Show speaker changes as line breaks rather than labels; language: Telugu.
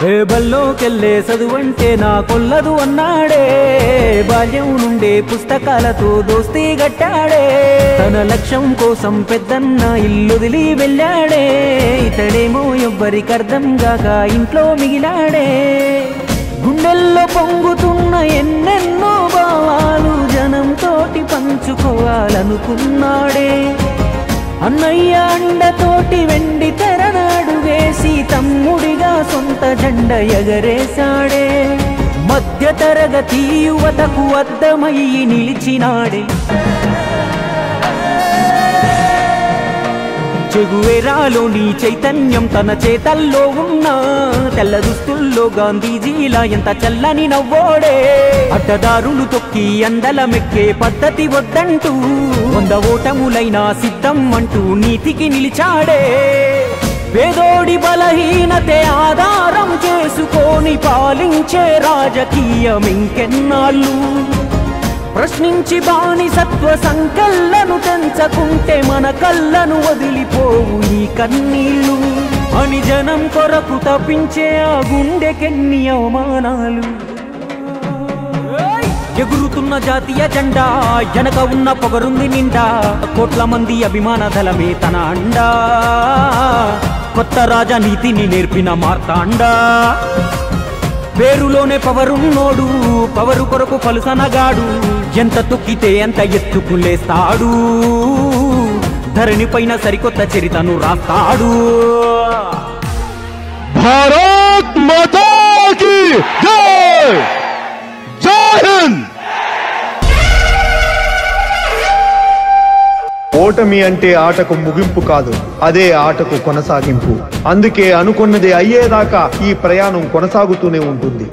ఏ బల్లోకెళ్ళే చదువంటే నా కొల్లదు అన్నాడే, బాల్యం నుండే పుస్తకాలతో దోస్తీ గట్టాడే, తన లక్ష్యం కోసం పెద్దన్న ఇల్లుదిలి వెళ్ళాడే, ఇతడేమో ఎవ్వరికర్థం గాక ఇంట్లో మిగిలాడే. గుండెల్లో పొంగుతున్న ఎన్నెన్నో భావాలు జనంతోటి పంచుకోవాలనుకున్నాడే, అన్నయ్య అండతోటి వెండి తెరనాడు వేసి తమ్ముడిగా సొంత జెండ ఎగరేశాడే, మధ్య తరగతి యువతకు అద్దమయ్యి నిలిచినాడే. చెగువేరాలోని చైతన్యం తన చేతల్లో ఉన్నా, తెల్ల దుస్తుల్లో గాంధీజీలా ఎంత చల్లని నవ్వోడే, అడ్డదారులు తొక్కి అందల మెక్కే పద్ధతి వద్దంటూ 100 ఓటములైనా సిద్ధం అంటూ నీతికి నిలిచాడే. పేదోడి బలహీనతే ఆధారం చేసుకొని పాలించే రాజకీయం ఇంకెన్నాళ్ళు, ప్రశ్నించి బానిసత్వ సంకల్లను తెంచకుంటే మన కళ్ళను వదిలిపోవు ఈ కన్నీళ్ళు అని జనం కొరకు తప్పించే ఆ గుండెకెన్ని అవమానాలు. ఎగురుతున్న జాతీయ జెండా వెనక ఉన్న పొగరుంది నిండా, కోట్ల మంది అభిమాన దళమే తన అండా, కొత్త రాజనీతిని నేర్పిన మార్తాండా. పేరులోనే పవరున్నోడు, పవరు కొరకు పలుసనగాడు, ఎంత తొక్కితే ఎంత ఎత్తుకులేస్తాడు, ధరణి పైన సరికొత్త చరితను రాస్తాడు.
భారత్ మాతా కీ జై! జై హింద్! ఓటమి అంటే ఆటకు ముగింపు కాదు, అదే ఆటకు కొనసాగింపు. అందుకే అనుకున్నది అయ్యేదాకా ఈ ప్రయాణం కొనసాగుతూనే ఉంటుంది.